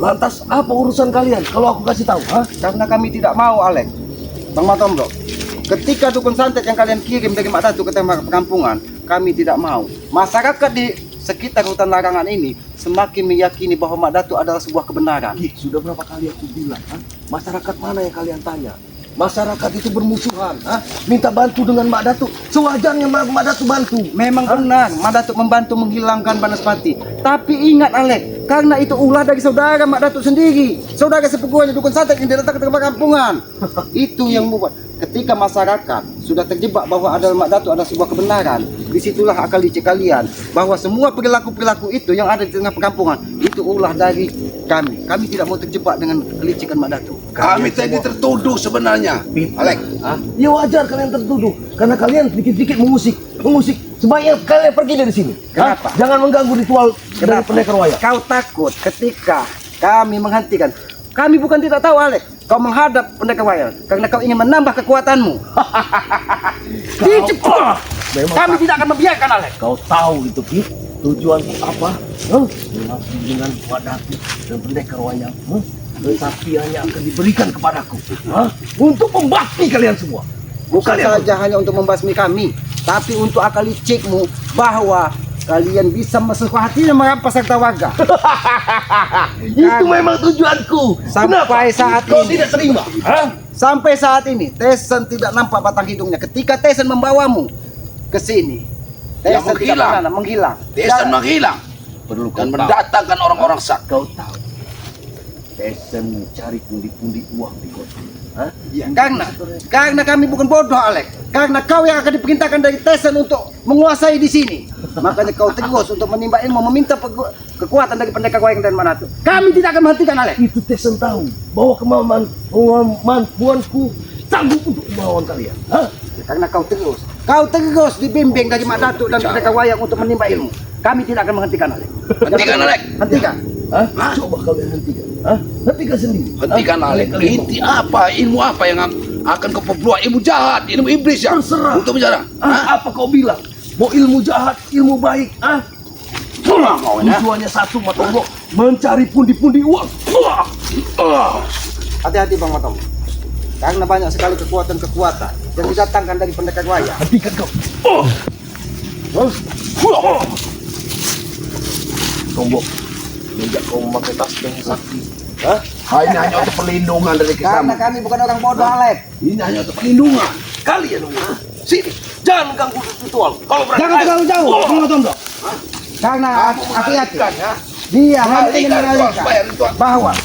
Lantas apa urusan kalian kalau aku kasih tahu? Karena kami tidak mau, Alek. Bang Matombro, ketika dukun santet yang kalian kirim dari Mak Datu ke tengah perkampungan, kami tidak mau. Masyarakat di sekitar hutan larangan ini semakin meyakini bahwa Mak Datu adalah sebuah kebenaran. Sudah berapa kali aku bilang, masyarakat mana yang kalian tanya? Masyarakat itu bermusuhan, minta bantu dengan Mak Datu. Sewajarnya Mak Datu bantu. Memang benar, Mak Datu membantu menghilangkan Banaspati. Tapi ingat, Alek, karena itu ulah dari saudara Mak Datu sendiri, saudara sepupunya dukun santet yang datang ke perkampungan. Itu yang membuat ketika masyarakat sudah terjebak bahwa adalah Mak Datu adalah sebuah kebenaran, disitulah akal licik kalian bahwa semua perilaku-perilaku itu yang ada di tengah perkampungan itu ulah dari kami. Kami tidak mau terjebak dengan kelicikan Mak Datu. Kami tadi tertuduh sebenarnya, Alek. Ya wajar kalian tertuduh karena kalian sedikit-sedikit mengusik. Sebaiknya kalian pergi dari sini. Kenapa? Jangan mengganggu ritual dari pendekar wayang. Kau takut ketika kami menghentikan? Kami bukan tidak tahu, Alek. Kau menghadap pendekar wayang karena kau ingin menambah kekuatanmu. Dicepat. Kami tidak akan membiarkan, Alek. Kau tahu itu, Ki? Tujuanku apa? Mengabdi dengan Mak Datu dan pendekar wayang. Kesaksiannya akan diberikan kepadaku. Untuk membasmi kalian semua. Bukan saja hanya untuk membasmi kami, tapi untuk akal licikmu bahwa kalian bisa mesepahatinya merampas harta warga. Itu memang tujuanku. Sampai saat kau ini tidak terima? Sampai saat ini Tesen tidak nampak batang hidungnya. Ketika Tesen membawamu ke sini, Ya, Tesen tidak menghilang. Tesen menghilang Perlu dan kau tahu. mendatangkan orang-orang sakti. Kau tahu, Tesen mencari pundi-pundi uang di kota. Karena kami bukan bodoh, Alek. Karena kau yang akan diperintahkan dari Tesen untuk menguasai di sini. Makanya kau terus untuk menimba ilmu, meminta kekuatan dari pendekar wayang dan Mak Datu. Kami tidak akan menghentikan, Alek. Itu Tesen tahu bahwa kemampuanku sanggup untuk melawan kalian. Karena kau terus dibimbing dari Mak Datu dan pendekar wayang untuk menimba ilmu. Kami tidak akan menghentikan, Alek. Hentikan, Alek. Hentikan. Coba kalian hentikan. Hentikan sendiri. Hentikan, Alek. Inti apa? Ilmu apa yang akan kau perbuat? Ilmu jahat, ilmu iblis ya? Terserah. Untuk bicara. Apa kau bilang? Mau ilmu jahat, ilmu baik? Tujuannya satu, Matombro, mencari pundi-pundi uang. Hati-hati, Bang Matong. Karena banyak sekali kekuatan-kekuatan yang didatangkan dari pendekar wayang. Hentikan kau. Tombok, sejak kau memakai tas yang sakti, Ini hanya untuk perlindungan dari Karena kita. kami bukan orang bodoh, Alek. Ini hanya untuk perlindungan. kalian sini, jangan ganggu ritual. Kalau berani Jangan terlalu jauh, Bang Matong. Karena aku yakin dia hanya ingin mengalihkan bahwa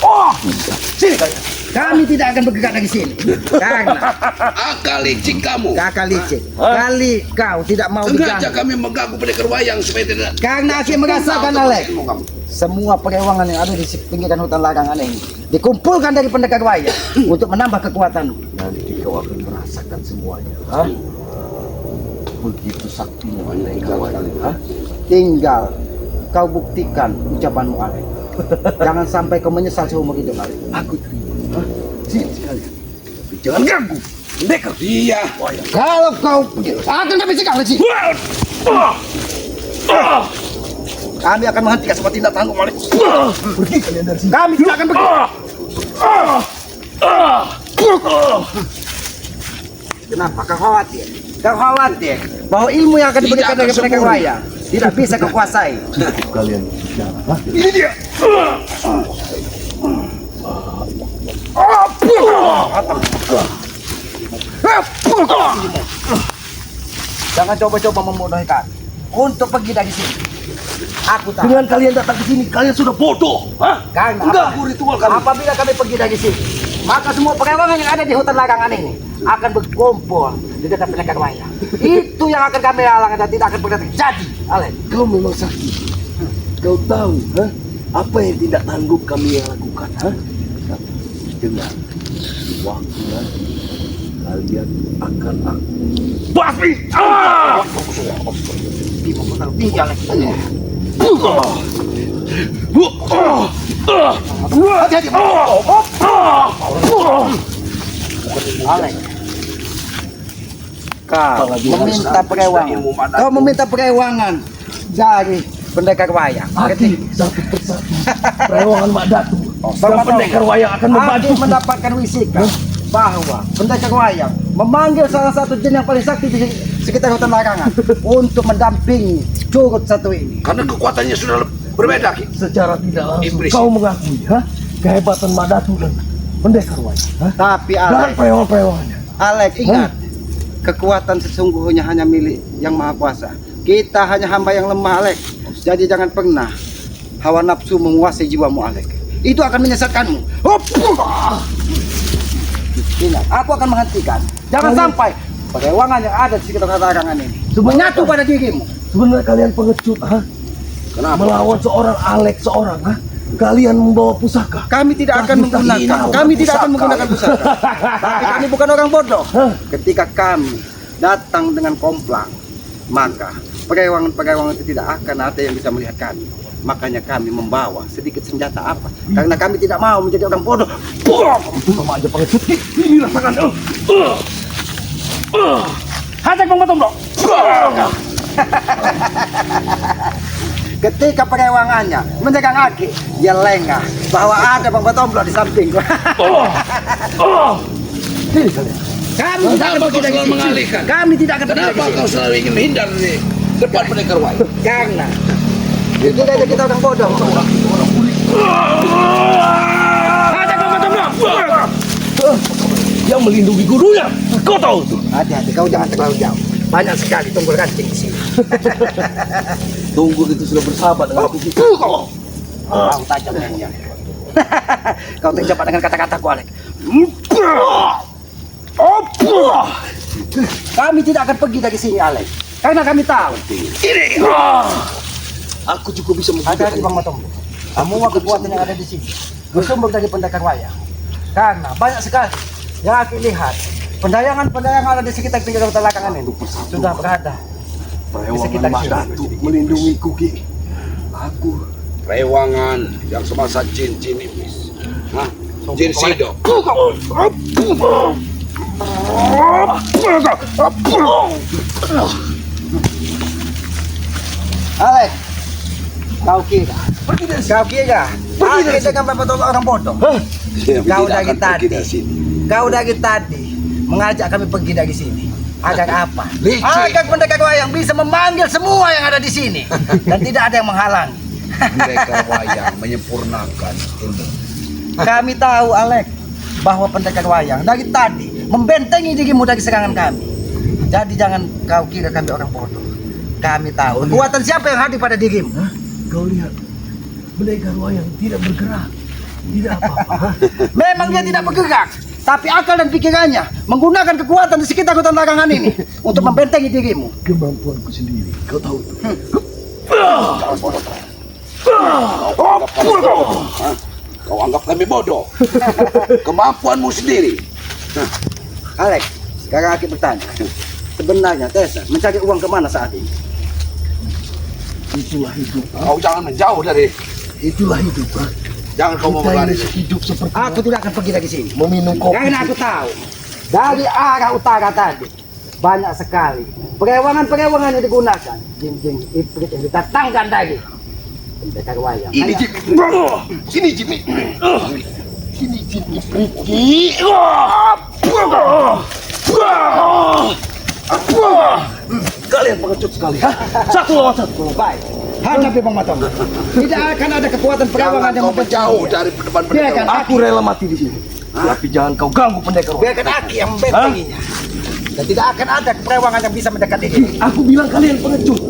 sini kalian. kami tidak akan bergerak dari sini. Karena Akal licik kamu. kakak licik, kali kau tidak mau Sengaja diganggu. kami mengganggu pendekar wayang supaya tidak. Karena aku merasakan, Alek, Ilmu kamu. semua perewangan yang ada di pinggiran hutan larangan ini dikumpulkan dari pendekar wayang untuk menambah kekuatanmu. Nanti kau akan merasakan semuanya. Begitu saktinya pendekar wayang. Tinggal kau buktikan ucapanmu, Alek. Jangan sampai kau menyesal seumur hidup, Alek. Aku terima. Sini sekalian. Tapi jangan ganggu pendekar. Iya. Kalau kau akan kami cegah di sini. Kami akan menghentikan semua tindak tanggung, Alek. Pergi kalian dari sini. Kami tidak akan pergi. Kenapa kau khawatir? Kau khawatir bahwa ilmu yang akan diberikan Tidak dari akan pendekar sembunyi. wayang tidak bisa kau kuasai. Kalian bicara. Ini dia. Jangan coba-coba membodohi kami untuk pergi dari sini. Aku tahu. Dengan kalian datang ke sini, kalian sudah bodoh. Karena Mengganggu ritual kami. apabila kami pergi dari sini, maka semua perewangan yang ada di hutan larangan ini akan berkumpul di dekat pendekar wayang. Itu yang akan kami halangi dan tidak akan pernah terjadi, Alek. Kau memang sakti. Kau tahu, apa yang tidak tangguh kami yang lakukan, Dengar, waktu nanti kalian akan aku basmi. Tinggi, Alek. Hati-hati, Alek. Kau meminta perewangan. Kau meminta perewangan dari pendekar wayang. Hati satu persatu. Perewangan Mak Datu Dan pendekar wayang akan membantu. Aku mendapatkan wisikan bahwa pendekar wayang memanggil salah satu jin yang paling sakti di sekitar hutan larangan untuk mendampingi curut satu ini. Karena kekuatannya sudah berbeda, Ki. Secara tidak langsung Iblis. kau mengakui kehebatan Madatu dan pendekar wayang. Tapi Dan Alek, perewangan-perewangannya. Alek ingat, kekuatan sesungguhnya hanya milik yang maha kuasa. Kita hanya hamba yang lemah, Alek. Jadi jangan pernah hawa nafsu menguasai jiwamu, Alek. Itu akan menyesatkanmu. Ingat, aku akan menghentikan. Jangan sampai perewangan yang ada di sekitar larangan ini menyatu pada dirimu. Sebenarnya kalian pengecut, Kenapa? melawan seorang Alek seorang, kalian membawa pusaka. Kami tidak akan menggunakan, kami tidak akan menggunakan pusaka. Tapi kami bukan orang bodoh. Ketika kami datang dengan komplang, maka perewangan-perewangan itu tidak akan ada yang bisa melihat kami. Makanya kami membawa sedikit senjata apa? Karena kami tidak mau menjadi orang bodoh. Sama aja pengecut. Ini rasakan. Hajar Bang Batom, Bro. Ketika perewangannya menjaga kaki, dia lengah bahwa ada Bang Batomblo di samping. Ini kalian. Kami tidak akan Kenapa pergi kau dari selalu sini. mengalihkan? Kami tidak akan pergi Kenapa dari kau sini. selalu ingin menghindar dari depan pendekar wayang? Karena tidak ada kita orang bodoh. Hajar Bang Batom, Bro. Yang melindungi gurunya. Kau tahu tuh. Hati-hati, kau jangan terlalu jauh. Banyak sekali tunggul kancing di sini. Tunggu itu sudah bersahabat dengan aku. Kau tajam dengan kau terjebak dengan kata-kataku, Alek. Kami tidak akan pergi dari sini, Alek. Karena kami tahu. Ini. Aku juga bisa Hati-hati Bang Matombo. Semua kekuatan yang ada di sini bersumber dari pendekar wayang. Karena banyak sekali yang aku lihat pendayangan-pendayangan ada di sekitar pinggir larangan ini sudah berada di sekitar Perewangan sini. Madatu melindungi Kuki. Aku Rewangan yang semasa jin-jin iblis. Hah? Jin Sido. Alek, kau kira aku dengan Bapak Tolong orang bodoh? Kau dari tadi, kau dari tadi mengajak kami pergi dari sini. Agar apa? Licik. Agar pendekar wayang bisa memanggil semua yang ada di sini dan tidak ada yang menghalangi. Pendekar wayang menyempurnakan ilmu. Kami tahu, Alek, bahwa pendekar wayang dari tadi membentengi dirimu dari serangan kami. Jadi jangan kau kira kami orang bodoh. Kami tahu kekuatan siapa yang hadir pada dirimu. kau lihat pendekar wayang tidak bergerak. Tidak apa-apa. Memang dia tidak bergerak, tapi akal dan pikirannya menggunakan kekuatan di sekitar hutan larangan ini untuk membentengi dirimu. Kemampuanku sendiri. Kau tahu itu. Kau anggap kami bodoh. Kemampuanmu sendiri. Alek, sekarang aku bertanya. Sebenarnya Tessa mencari uang kemana saat ini? Itulah hidup. Kau jangan menjauh dari. Itulah hidup. Jangan kau mau Kita ini berlari. hidup seperti Aku tidak akan pergi dari sini. meminum kopi. Karena aku tahu dari arah utara tadi banyak sekali perewangan-perewangan yang digunakan. Jin-jin iblis yang didatangkan dari pendekar wayang. Ini Hanya- Jimmy. Sini Jimmy. Ini Jimmy Priki. Kalian pengecut sekali. Satu lawan satu. Baik, hadapi Bang Matong. Tidak akan ada kekuatan perewangan Jangan yang kau menjauh membentengi. dari depan Biarkan pendekar wayang. Aku rela mati di sini. Tapi jangan kau ganggu pendekar wayang. Biarkan Aki yang membentenginya. Dan tidak akan ada perewangan yang bisa mendekat diri. Aku bilang kalian pengecut.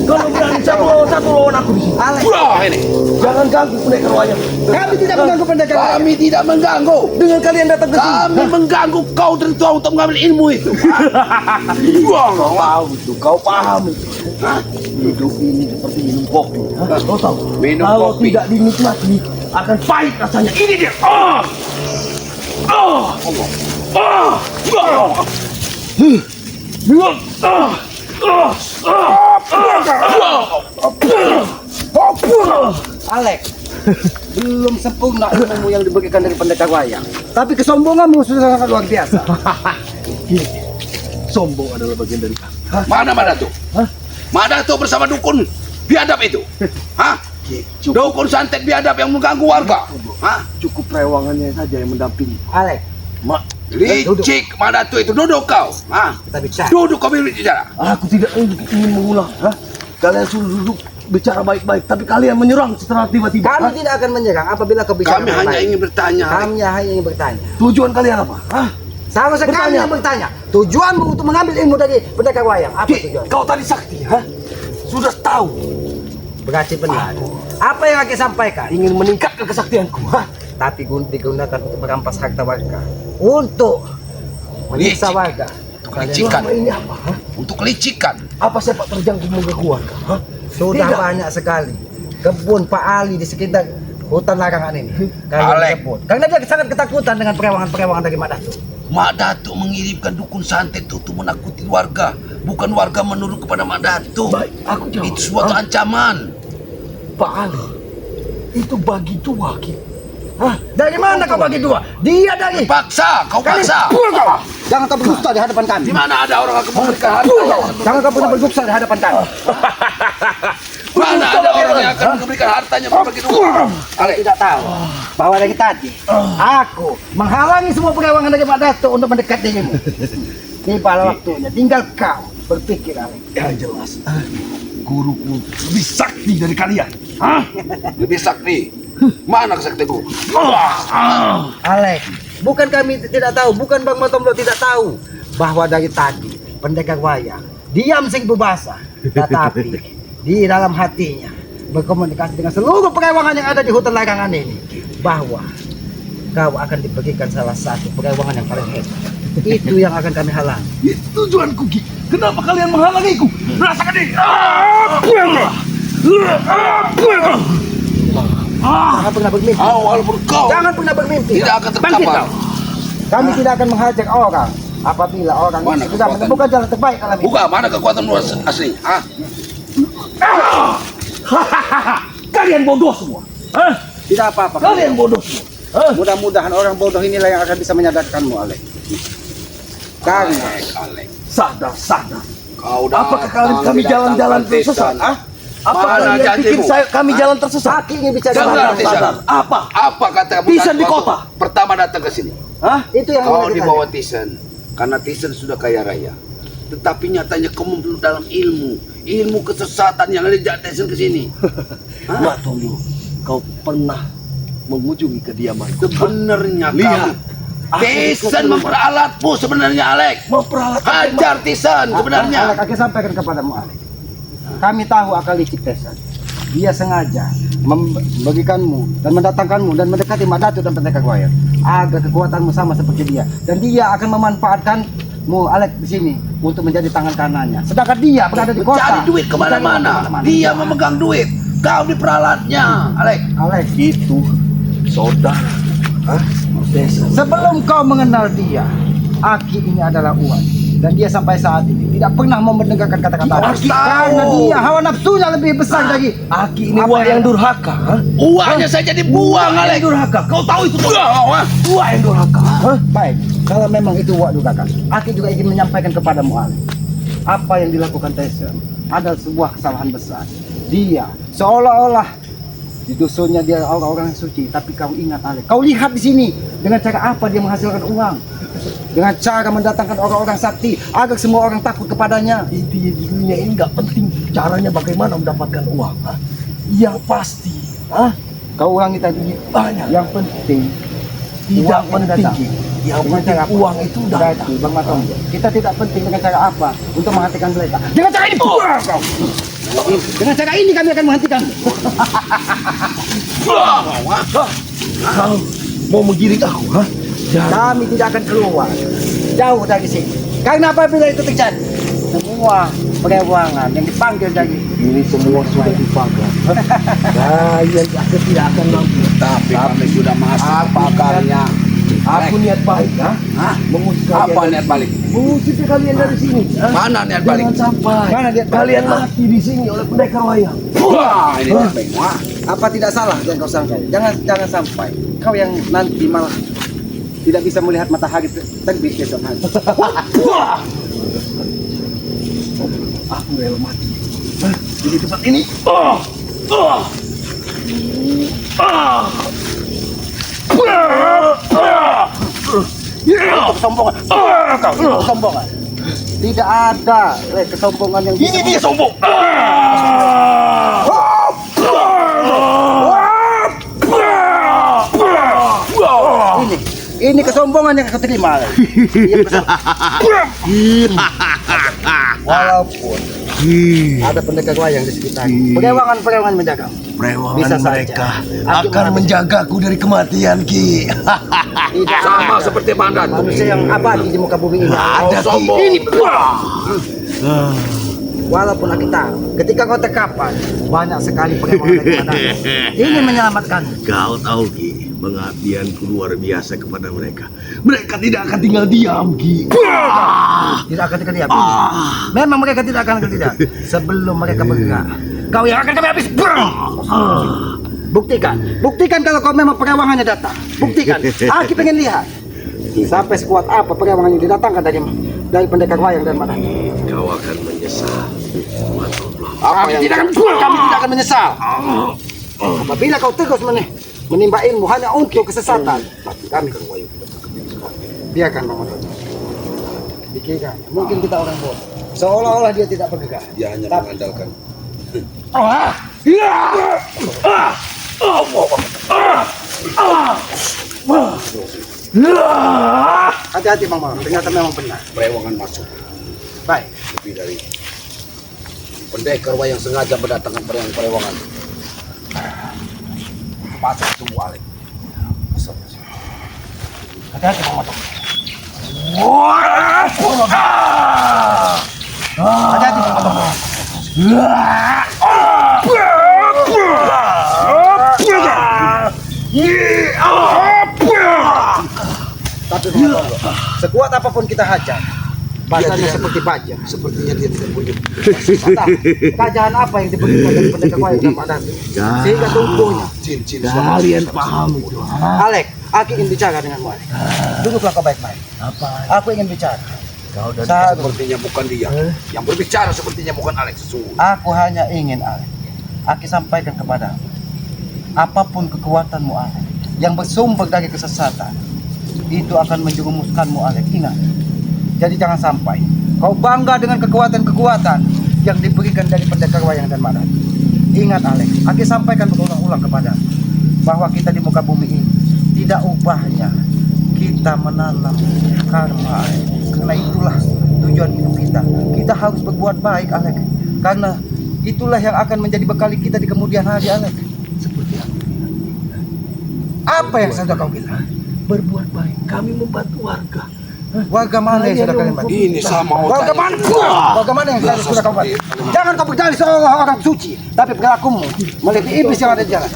Kalau berani satu lawan aku di sini. Alek, Wah ini. Jangan ganggu pendekar wayang. kami tidak mengganggu pendekar wayang. Kami tidak mengganggu. Dengan kalian datang ke sini. Kami mengganggu kau tertua untuk mengambil ilmu itu. Kau tahu itu, kau paham itu. Hidup ini seperti minum kopi. Kau tahu? Minum Kalau kopi. tidak dinikmati akan pahit rasanya. Ini dia. Alek, belum sempurna ilmu yang diberikan dari pendekar wayang. Tapi kesombonganmu sudah sangat luar biasa. Sombong adalah bagian dari kami. Mana Madatu? Madatu bersama dukun biadab itu. Hah? Dukun santet biadab yang mengganggu warga. Hah? Cukup perewangannya saja yang mendampingi. Alek, Mak, Licik mana tu itu, duduk kau. kita bicara. Duduk kau bicara. aku tidak ingin mengulang. Kalian suruh duduk bicara baik-baik, tapi kalian menyerang setelah tiba-tiba. Kami tidak akan menyerang apabila kau bicara Kami hanya baik-baik. ingin bertanya. Kami hanya ingin bertanya. Tujuan kalian apa? Sama sekali Bertanya. yang bertanya. Tujuanmu untuk mengambil ilmu dari pendekar wayang. Apa tujuan? Kau tadi sakti, sudah tahu. Berarti benar. Apa yang aku sampaikan? Ingin meningkatkan kesaktianku. Tapi digunakan untuk merampas harta warga. Untuk menyiksa Licik. warga. Kelicikan. Selama ini apa? Untuk kelicikan. Apa sepak terjang keluarga keluarga? Sudah Tidak. banyak sekali kebun Pak Ali di sekitar hutan larangan ini. Kalian Alek. kebun. Karena dia sangat ketakutan dengan perewangan-perewangan dari Mak Datuk. Mak Datuk mengirimkan dukun santet untuk menakuti warga. Bukan warga menurut kepada Mak Datuk. Baik, aku jawab. Itu suatu ancaman. Pak Ali, itu bagi dua, Ki. Dari mana kau bagi dua? Dia dari. Paksa, kau Kalian paksa. buang kau. Jangan kau berdusta di hadapan kami. Di mana ada orang akan memberikan hartanya? Jangan kau pernah berdusta di hadapan kami. Mana ada orang yang akan memberikan hartanya berbagi dua? Alek, Tidak tahu bahwa dari tadi aku menghalangi semua perewangan dari Mak Datuk untuk mendekat dirimu. Tiba waktunya, tinggal kau berpikir, Alek. Ya jelas. Guruku lebih sakti dari kalian. lebih sakti. Mana kesaktianku? Alek, bukan kami tidak tahu, bukan Bang Matomblo tidak tahu bahwa dari tadi pendekar wayang diam sing bebasa, tetapi di dalam hatinya berkomunikasi dengan seluruh perewangan yang ada di hutan larangan ini bahwa kau akan diberikan salah satu perewangan yang paling hebat. Itu yang akan kami halang. Itu tujuanku, Ki. Kenapa kalian menghalangiku? Rasakan ini. Jangan pernah bermimpi. Walaupun kau Jangan pernah bermimpi. tidak akan Bangkit terkapar. kau. Kami tidak akan menghajar orang apabila orang Mana itu sudah kekuatan? menemukan jalan terbaik dalam hidup. Buka, mana kekuatan luar asli? Kalian bodoh semua. Tidak apa-apa. Kalian bodoh semua. Mudah-mudahan orang bodoh inilah yang akan bisa menyadarkanmu, Alek. Karena Alek. Sadar. Kau Apakah kami jalan-jalan tersesat? Apakah Mana kalian pikir janjimu? kami jalan tersesat? kaki ini bicara Jangan, dengan Tisan. sadar. Apa? Apa kata kamu Tisan di waktu kota. pertama datang ke sini? Itu yang Kau ingin di kita bawah lihat. Tisan karena Tisan sudah kaya raya. Tetapi nyatanya kamu belum dalam ilmu kesesatan yang ada di Tisan ke sini. Mak Tomblo, kau pernah mengunjungi kediaman? Sebenarnya Lihat. kamu Tisan memperalatmu sebenarnya, Alek. Memperalat Hajar Tisan sebenarnya. Alek, aku sampaikan kepadamu, Alek. Kami tahu akal licik Tesan. Dia sengaja memberikanmu dan mendatangkanmu dan mendekati Mak Datuk dan pendekar wayang agar kekuatanmu sama seperti dia, dan dia akan memanfaatkanmu, Alek, di sini untuk menjadi tangan kanannya. Sedangkan dia berada di kota. Cari duit kemana-mana. Dia memegang duit. Kau diperalatnya, Alek. Alek, itu saudara. Desa. sebelum kau mengenal dia, Aki ini adalah uang, dan dia sampai saat ini tidak pernah mau mendengarkan kata-kata Harus Aki, tahu. karena dia hawa nafsunya lebih besar dari Aki ini Apa wah yang yang- durhaka. Uangnya saja dibuang, Wah Alek. yang durhaka. Kau tahu itu? Wah, Wah yang durhaka. Baik, kalau memang itu wak durhaka, Aki juga ingin menyampaikan kepadamu, Alek, apa yang dilakukan Tyson adalah sebuah kesalahan besar. Dia seolah-olah di dusunnya dia orang-orang yang suci, tapi kau ingat, Alek, kau lihat di sini dengan cara apa dia menghasilkan uang, dengan cara mendatangkan orang-orang sakti agar semua orang takut kepadanya. Intinya di dunia ini nggak penting caranya bagaimana mendapatkan uang. Yang pasti, Kau ulangi tadi, banyak. yang penting Tidak uang penting. datang. Yang Dengan penting cara apa? uang itu datang. Berarti, Bang Matong, kita tidak penting dengan cara apa untuk menghentikan mereka. Dengan cara ini, dengan cara ini kami akan menghentikan. Kau mau menggiring aku, Jangan. Kami tidak akan keluar jauh dari sini. Karena apabila itu terjadi, semua perewangan yang dipanggil dari Ini semua sudah dipakai. Kalian aku tidak akan mampu. tapi kami sudah masuk pagarnya. Aku niat baik, mengusir kalian. Apa niat balik? Mengusir kalian dari sini. Mana niat balik? Jangan sampai Mana niat balik? kalian mati di sini oleh pendekar wayang. Wah, ini niat balik. Wah. apa tidak salah yang kau sangka? Jangan sampai kau yang nanti malah tidak bisa melihat matahari terbit besok hari. Aku rela mati di tempat ini. Itu kesombongan. Itu kesombongan. Tidak ada kesombongan yang Ini dia sombong. Ini kesombongan yang kau terima. Walaupun ada pendekar wayang di sekitar, perewangan menjaga. Prewangan Bisa saja. mereka Aku akan mati. menjagaku dari kematian, Ki. Tidak Sama ada seperti Mandat. manusia yang abadi di muka bumi ini. Ada, Ki. sombong. Ini Walaupun aku tahu, ketika kau terkapar, banyak sekali perewangan dari mana ingin menyelamatkan. Kau tahu, Ki, pengabdianku luar biasa kepada mereka. Mereka tidak akan tinggal diam, Ki. Tidak akan terdiam. Memang mereka tidak akan terdiam sebelum mereka bergerak. Kau yang akan kami habis. Buktikan kalau kau memang perewangannya datang. Buktikan. Aku pengen lihat sampai sekuat apa perewangan yang didatangkan dari pendekar wayang dan mana. Kau akan menyesal. Kami tidak akan menyesal. Apabila kau terus menimba ilmu hanya untuk kesesatan, kami biarkan Bang Mandat. Pikirkan, mungkin kita orang bodoh. Seolah-olah dia tidak bergerak. Dia hanya Tapi- mengandalkan. Hati-hati Bang Mandat, ternyata memang benar. Perewangan masuk Baik. lebih dari pendekar wayang sengaja mendatangkan perewangan. Pasang tunggu Alek. Hati-hati Bang Mandat. Hati-hati Bang Mandat. Tapi Bang Mandat, sekuat apapun kita hajar, bahasanya seperti baja. Sepertinya dia tidak punya. Entah kerajaan apa yang diberikan dari pendekar wayang dan Mandat, sehingga tumbuhnya. Cincin Kalian paham itu? Alek, aku ingin bicara denganmu Alek. Duduklah kau baik-baik. Apa? Aku ingin bicara. Kau dan Sepertinya bukan dia. Yang berbicara sepertinya bukan Alex sesungguhnya. Aku hanya ingin Alek, aku sampaikan kepadamu, apapun kekuatanmu Alek, yang bersumber dari kesesatan, itu akan menjerumuskanmu Alek. Ingat. Jadi jangan sampai kau bangga dengan kekuatan-kekuatan yang diberikan dari pendekar wayang dan Mandat. Ingat Alek, aku sampaikan berulang-ulang kepadamu bahwa kita di muka bumi ini tidak ubahnya kita menanam karma Alek. Karena itulah tujuan hidup kita. Kita harus berbuat baik Alek. Karena itulah yang akan menjadi bekal kita di kemudian hari Alek. seperti apa? Apa yang sudah kau bilang? Berbuat baik. Kami membantu warga. Warga mana yang sudah kalian bantu? Ini sama Warga mana? Warga mana yang sudah kau bantu? Jangan kau berdalih seolah orang suci, tapi perilakumu melebihi iblis yang ada di jalan.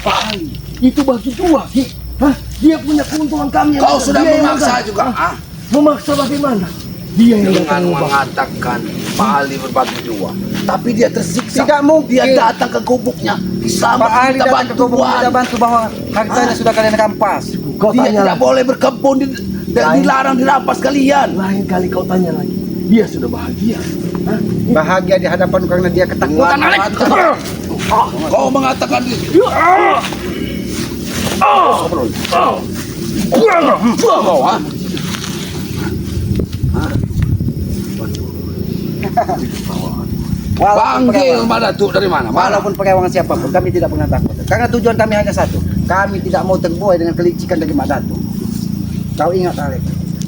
Pak Ali, itu bagi dua, Ki. Hah? Dia punya keuntungan kami. Kau sudah Dia yang memaksa akan- juga. Hah? Memaksa bagaimana? Dia yang Dengan akan mengubah. mengatakan Pak Ali berbagi dua. Tapi dia tersiksa. Tidak mungkin. Dia datang ke gubuknya. Disambut Pak Ali kita datang ke bantu kubur Tuhan. kita bantu bahwa hartanya sudah kalian rampas. Kau Dia tanya tidak lagi. boleh berkebun dan Lain. dilarang dirampas kalian. Lain kali kau tanya lagi. Dia sudah bahagia. Hah? Bahagia di hadapan karena dia ketakutan Alek. Kau mengatakan di kau, ha? Walaupun Panggil perewangan- Madatuk dari mana? Mana? Walaupun perewangan siapapun, kami tidak pernah takut. Karena tujuan kami hanya satu. Kami tidak mau terbuai dengan kelicikan dari Mak Datuk. Kau ingat Alek,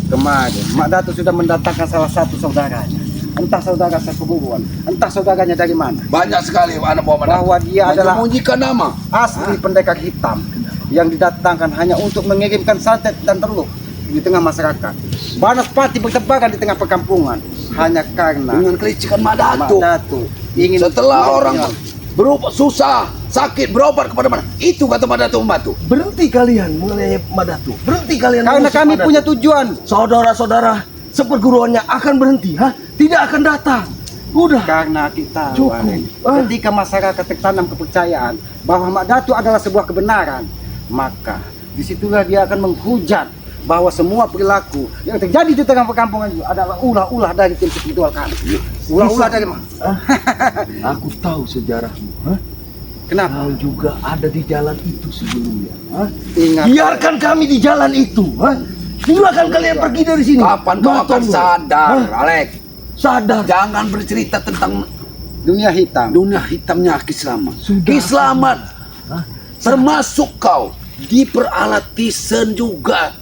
kemarin Mak Datuk sudah mendatangkan salah satu saudaranya. Entah saudara sepupuan, entah saudaranya dari mana. Banyak sekali anak buah Madatuk. Bahwa dia adalah menyembunyikan nama. asli pendekar hitam yang didatangkan hanya untuk mengirimkan santet dan telur di tengah masyarakat. Banaspati bertebaran di tengah perkampungan hanya karena Dengan kelicikan Mak Madatuk. Datuk ingin Setelah orang menyelamatkan. berupa susah, sakit, berobat kepada mana? Itu kata Madatuk membantu. Berhenti kalian mengenai Madatu. Berhenti kalian. Karena mengusik kami Madatu. punya tujuan. Saudara-saudara seperguruannya akan berhenti. Hah? Tidak akan datang. Udah. Karena kita Cukup. ketika masyarakat tertanam kepercayaan bahwa Mak Datuk adalah sebuah kebenaran, maka disitulah dia akan menghujat bahwa semua perilaku yang terjadi di tengah perkampungan itu adalah ulah-ulah dari tim spiritual kami. Ulah-ulah dari mana? Aku tahu sejarahmu. Hah? Kenapa? Kau juga ada di jalan itu sebelumnya. Hah? Ingat. Biarkan kami di jalan itu. Hah? Silakan kalian pergi dari sini. Kapan kau akan Matomlo. sadar, Hah? Alek? Sadar. Jangan bercerita tentang Dunia hitam. dunia hitamnya Kislamat. Sudah. Kislamat, Hah? termasuk kau diperalat Tisen juga.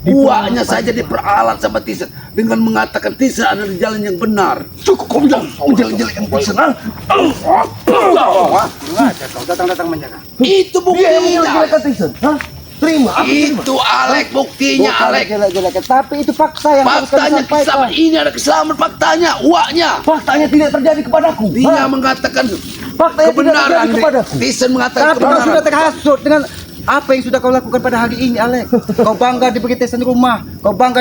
Uaknya saja diperalat sama Tisen dengan mengatakan Tisen adalah jalan yang benar. Cukup kau menjelek-jelekan Tisen. Sengaja kau datang-datang menjaga. Itu Dia yang buktinya. menjelek-jelekan Tisen. Hah? Terima. Aku terima. Itu Alek buktinya, Bukan Alek. jelek-jelekan, tapi itu fakta yang harus kami Faktanya sampaikan. Kislamat ini ada Kislamat faktanya, uaknya. Faktanya tidak terjadi kepadaku. Dia Hah? mengatakan Faktanya tidak kebenaran. terjadi kepadaku. Tisen mengatakan Tapi kau kebenaran. sudah terhasut dengan apa yang sudah kau lakukan pada hari ini, Alek. Kau bangga diberi tesan rumah, kau bangga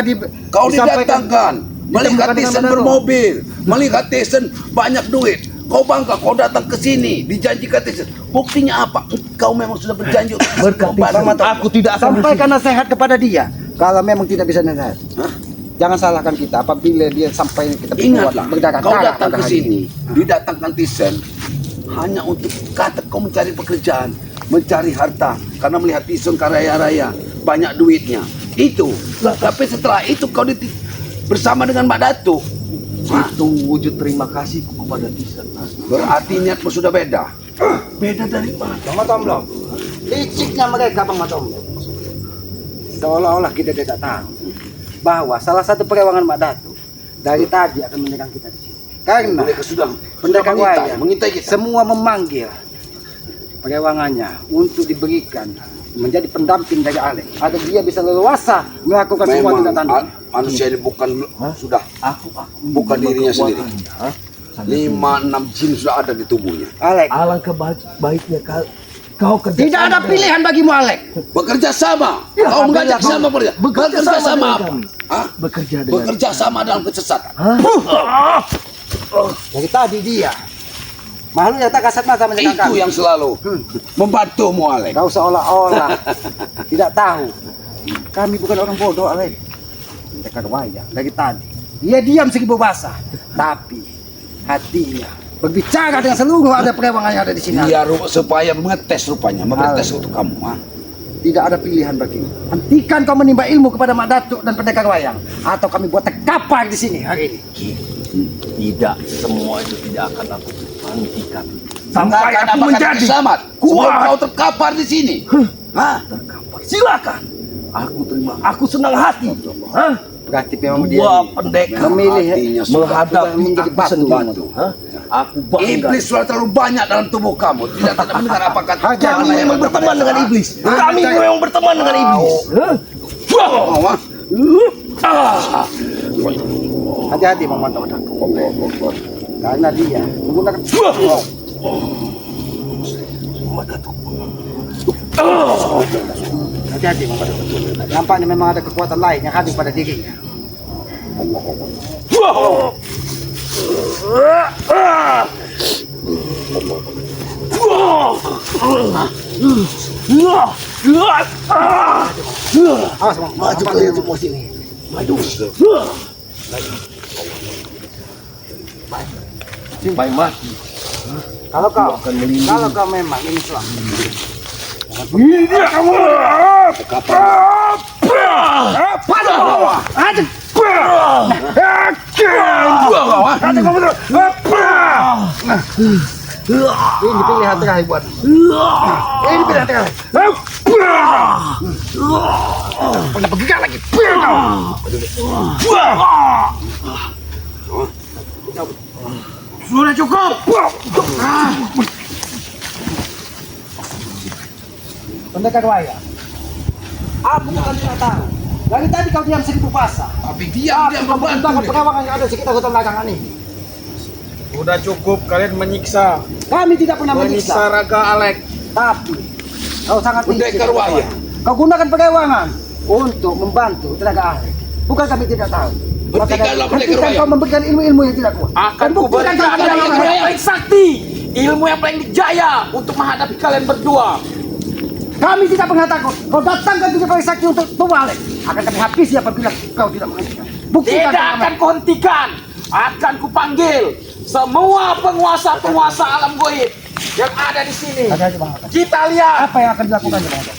Kau disampaikan- didatangkan, melihat ditemukan dengan Tisen benar, bermobil, melihat Tisen banyak duit. Kau bangga, kau datang ke sini, dijanjikan Tisen. Buktinya apa? Kau memang sudah berjanji untuk Berkat membantu. Tisen, aku tidak akan Sampaikan nasihat kepada dia. Kalau memang tidak bisa nasihat, jangan salahkan kita apabila dia sampai kita Ingatlah, berdagang kau darah datang pada ke hari ini. sini, didatangkan Tisen hanya untuk kata kau mencari pekerjaan, mencari harta, karena melihat Tisen kaya raya, banyak duitnya. Itu. Tapi setelah itu kau bersama dengan Mbak Datuk. Itu wujud terima kasihku kepada Tisen. Berarti niatmu sudah beda. Beda dari mana? Bang Matomlo, liciknya mereka Bang Matomlo. Seolah-olah kita tidak tahu bahwa salah satu perewangan Mbak Datu dari tadi akan menegang kita di sini. Karena Mereka sudah pendagang wayang mengintai kita. semua memanggil perewangannya untuk diberikan menjadi pendamping dari Alek agar dia bisa leluasa melakukan semua Memang tindak tanduk. manusia ini bukan sudah Aku Bukan dirinya sendiri. kekuatannya, hah? 5-6 jin sudah ada di tubuhnya. Alek, Alangkah baiknya kau kerja. tidak ada pilihan bagimu Alek. Bekerja sama. Ya, Kau mengajak apabila sama bekerja. bekerja Bekerja sama sama dengan apa? kami. Hah? Bekerja dengan. Bekerja sama dalam kesesatan. Hah? Dari tadi dia makhluk yang tak kasat mata menyekat Itu kami. yang selalu membantumu, Alek. Kau seolah-olah tidak tahu. Kami bukan orang bodoh, Alek. Mendekat wayang dari tadi. Dia diam seribu bahasa, tapi hatinya berbicara dengan seluruh ada perewangan yang ada di sini. Dia supaya mengetes rupanya, mengetes untuk kamu. Ha? Tidak ada pilihan bagimu. Hentikan kau menimba ilmu kepada Mak Datuk dan pendekar wayang, atau kami buat terkapar di sini hari ini. Tidak, semua itu tidak akan aku hentikan. Sampai Sampai aku menjadi selamat. kuat. Sebelum kau terkapar di sini. Hah? terkapar. Silakan. Aku terima. Aku senang hati. Hah? Berarti memang dia Dua pendekar memilih hatinya sudah menghadapi menjadi aku batu. sendiri. Hah? Aku bangga. Iblis sudah terlalu banyak dalam tubuh kamu. Tidak mendengar apa kata Hajar, Kami Allah yang memang berteman berteman dengan iblis. Hah? Kami memang berteman dengan iblis. Hah? Oh, ha? Ah. hati-hati Bang Matok. Karena dia menggunakan hati-hati Bang Matok. Nampaknya memang ada kekuatan lain yang hadir pada dirinya. Awas Bang. Maju kalian semua sini. Maju. Sampai mati. Kalau kau akan melindungi. kalau kau memang ini Islam, Ini dia kamu. ini pilihan terakhir buat. Ini pilihan terakhir. Pernah bergerak lagi. Sudah cukup. Pendekar wayang. Aku bukan tidak tahu. Dari tadi kau diam seribu bahasa. Tapi dia Kau membantu. membanggakan perewangan yang ada di sekitar hutan belakangan ini. Udah cukup kalian menyiksa Kami tidak pernah menyiksa. raga Alek. Tapi kau sangat Pendekar licik. wayang. Kau gunakan perewangan untuk membantu tenaga ahli. Bukan kami tidak tahu. Hentikanlah pendekar Hentikan wayang. kau memberikan ilmu-ilmu yang tidak kuat. Akan Dan buktikan kuberikan kau adalah ilmu orang yang paling sakti, ilmu yang paling dijaya untuk menghadapi kalian berdua. Kami tidak pernah takut. Kau datangkan tiga paling sakti untuk terbalik. Akan kami habisi apabila kau tidak menghentikan. Buktikan Tidak kau akan kuhentikan, akan kupanggil semua penguasa-penguasa alam goib yang ada di sini. Ada aja Bang Hakan. Kita lihat Apa yang akan dilakukan Bang Hakan?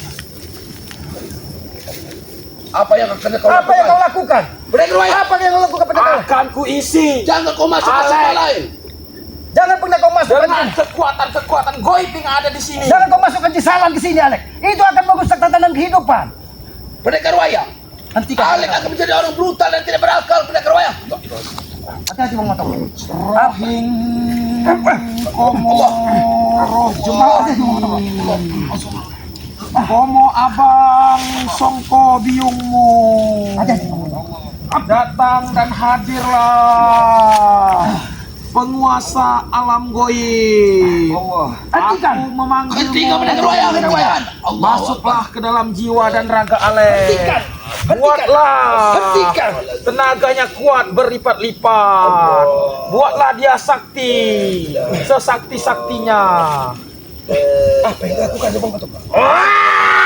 Apa yang akan kau Apa yang kau lakukan? Pendekar wayang, Apa yang kau lakukan pendekar wayang? Akan ku isi jangan kau masuk ke Alek. tempat lain. Jangan pernah kau masukkan dengan kekuatan-kekuatan goib yang ada di sini. Jangan kau masukkan cisalan ke sini, Alek. Itu akan merusak tatanan kehidupan. Pendekar wayang, Hentikan. Alek akan menjadi orang brutal dan tidak berakal. Pendekar wayang. Hati-hati Bang Motong. Rahing komo roh komo abang songko biungmu Hati-hati Bang Motong. datang dan hadirlah penguasa alam goib. Hentikan. Aku memanggilmu. Hentikan pendekar wayang, pendekar wayang. Masuklah ke dalam jiwa dan raga Alek. Hentikan. Buatlah Hentikan. tenaganya kuat berlipat-lipat. Buatlah dia sakti sesakti-saktinya. Apa yang dilakukan Bang Motong? Wah!